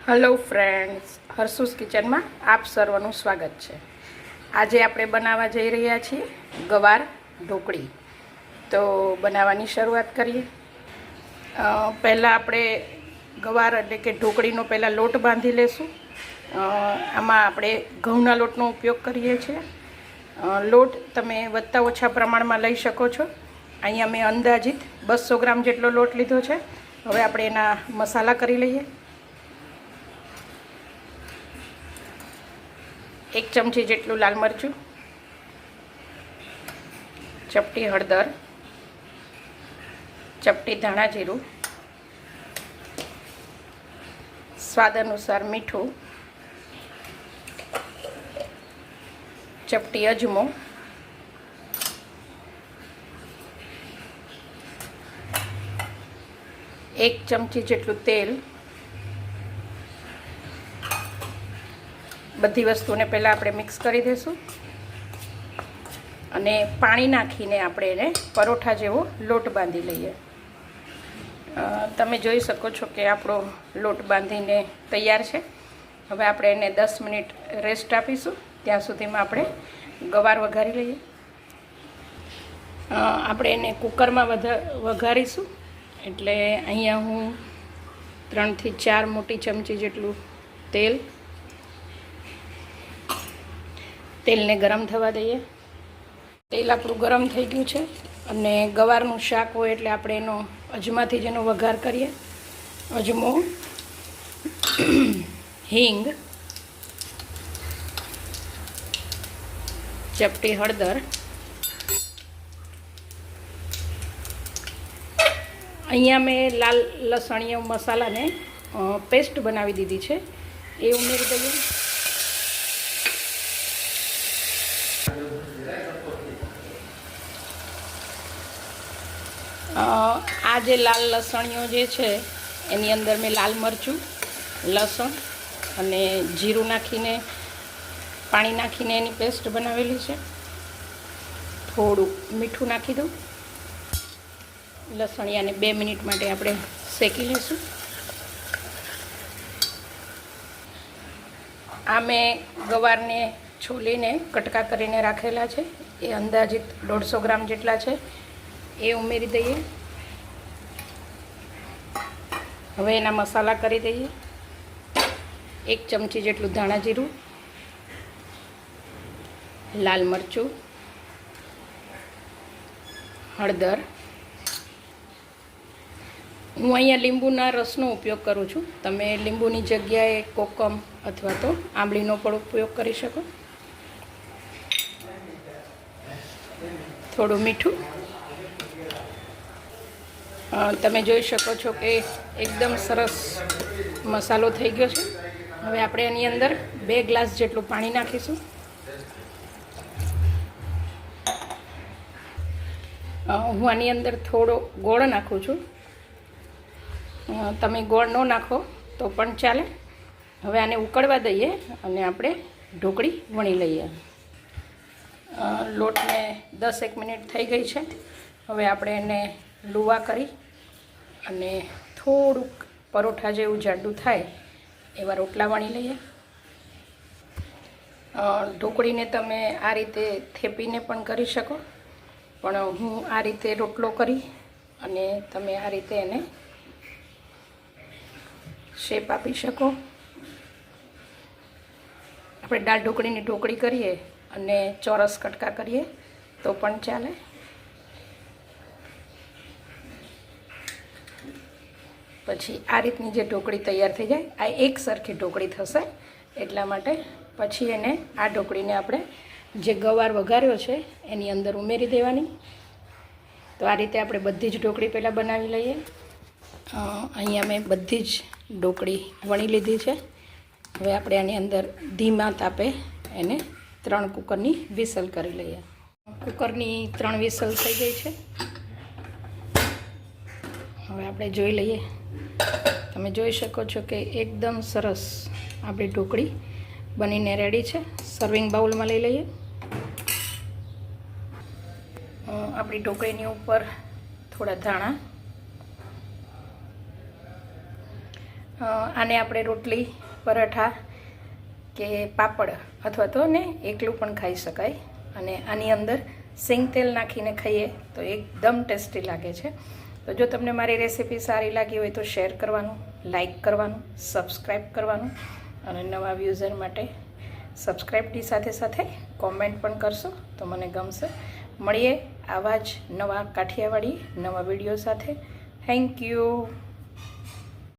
Hello friends, હર્ષુસ કિચનમાં આપ સર્વનું સ્વાગત છે। આજે આપણે બનાવવા જઈ રહ્યા છીએ ગવાર ઢોકળી। તો બનાવવાની શરૂઆત કરીએ। પહેલાં આપણે ગવાર એટલે કે ઢોકળીનો પહેલાં લોટ બાંધી લેશું। આમાં આપણે ઘઉંના લોટનો ઉપયોગ કરીએ છીએ। લોટ તમે વધતા ઓછા પ્રમાણમાં લઈ શકો છો। અહીંયા મેં અંદાજિત 200 ગ્રામ જેટલો લોટ લીધો છે। હવે આપણે એના મસાલા કરી લઈએ। 1 ચમચી જેટલું લાલ મરચું, ચપટી હળદર, ચપટી ધાણા જીરું, સ્વાદ અનુસાર મીઠું, ચપટી અજમો, 1 ચમચી જેટલું તેલ। બધી વસ્તુને પહેલાં આપણે મિક્સ કરી દઈશું અને પાણી નાખીને આપણે એને પરોઠા જેવો લોટ બાંધી લઈએ। તમે જોઈ શકો છો કે આપણો લોટ બાંધીને તૈયાર છે। હવે આપણે એને 10 મિનિટ રેસ્ટ આપીશું। ત્યાં સુધીમાં આપણે ગવાર વઘારી લઈએ। આપણે એને કુકરમાં વઘારીશું, એટલે અહીંયા હું 3 થી 4 મોટી ચમચી જેટલું તેલને ગરમ થવા દઈએ। તેલ આપણું ગરમ થઈ ગયું છે અને ગવારનું શાક હોય એટલે આપણે એનો અજમાથી જ એનો વઘાર કરીએ। અજમો, હિંગ, ચપટી હળદર, અહીંયા મેં લાલ લસણીય મસાલાને પેસ્ટ બનાવી દીધી છે, એ ઉમેરી દઈએ। આ જે લાલ લસણીઓ જે છે એની અંદર મેં લાલ મરચું, લસણ અને જીરું નાખીને પાણી નાખીને એની પેસ્ટ બનાવેલી છે। થોડું મીઠું નાખી દઉં। લસણિયાને 2 મિનિટ માટે આપણે શેકી લઈશું। આ મેં ગવારને છોલીને કટકા કરીને રાખેલા છે, એ અંદાજિત 150 ગ્રામ જેટલા છે, એ ઉમેરી દઈએ। હવે એના મસાલા કરી દઈએ। 1 ચમચી જેટલું ધાણા જીરું, લાલ મરચું, હળદર। હું અહીંયા લીંબુના રસનો ઉપયોગ કરું છું, તમે લીંબુની જગ્યાએ કોકમ અથવા તો આંબલીનો પણ ઉપયોગ કરી શકો। થોડું મીઠું। તમે જોઈ શકો છો કે એકદમ સરસ મસાલો થઈ ગયો છે। હવે આપણે એની અંદર 2 ગ્લાસ જેટલું પાણી નાખીશું। હું આની અંદર થોડો ગોળ નાખું છું, તમે ગોળ ન નાખો તો પણ ચાલે। હવે આને ઉકળવા દઈએ અને આપણે ઢોકળી વણી લઈએ। લોટને 10-1 મિનિટ થઈ ગઈ છે। હવે આપણે એને લુવા કરી અને થોડુંક પરોઠા જેવું જાડું થાય એવા રોટલા વણી લઈએ। ઢોકળીને તમે આ રીતે થેપીને પણ કરી શકો, પણ હું આ રીતે રોટલો કરી અને તમે આ રીતે એને શેપ આપી શકો। આપણે દાળ ઢોકળીની ઢોકળી કરીએ અને ચોરસ કટકા કરીએ તો પણ ચાલે। પછી આ રીતની જે ઢોકળી તૈયાર થઈ જાય, આ એક સરખી ઢોકળી થશે, એટલા માટે પછી એને આ ઢોકળીને આપણે જે ગવાર વઘાર્યો છે એની અંદર ઉમેરી દેવાની। તો આ રીતે આપણે બધી જ ઢોકળી પહેલાં બનાવી લઈએ। અહીંયા મેં બધી જ ઢોકળી વણી લીધી છે। હવે આપણે આની અંદર ધીમા તાપે એને 3 કુકરની વિસલ કરી લઈએ। કુકરની 3 વિસલ થઈ ગઈ છે। હવે આપણે જોઈ લઈએ। તમે જોઈ શકો છો કે એકદમ સરસ આપણી ઢોકળી બનીને રેડી છે। સર્વિંગ બાઉલમાં લઈ લઈએ। આપણી ઢોકળીની ઉપર થોડા ધાણા, આને આપણે રોટલી, પરાઠા કે પાપડ અથવા તો ને એકલું પણ ખાઈ શકાય. અને આની અંદર સિંગ તેલ નાખીને ખાઈએ તો એકદમ ટેસ્ટી લાગે છે. તો જો તમને મારી રેસીપી સારી લાગી હોય તો શેર કરવાનું, લાઈક કરવાનું, સબસ્ક્રાઈબ કરવાનું અને નવા વ્યૂઝર માટે સબસ્ક્રાઈબની સાથે સાથે કોમેન્ટ પણ કરશો તો મને ગમશે. મળીએ આવા જ નવા કાઠિયાવાડી નવા વિડીયો સાથે. Thank you.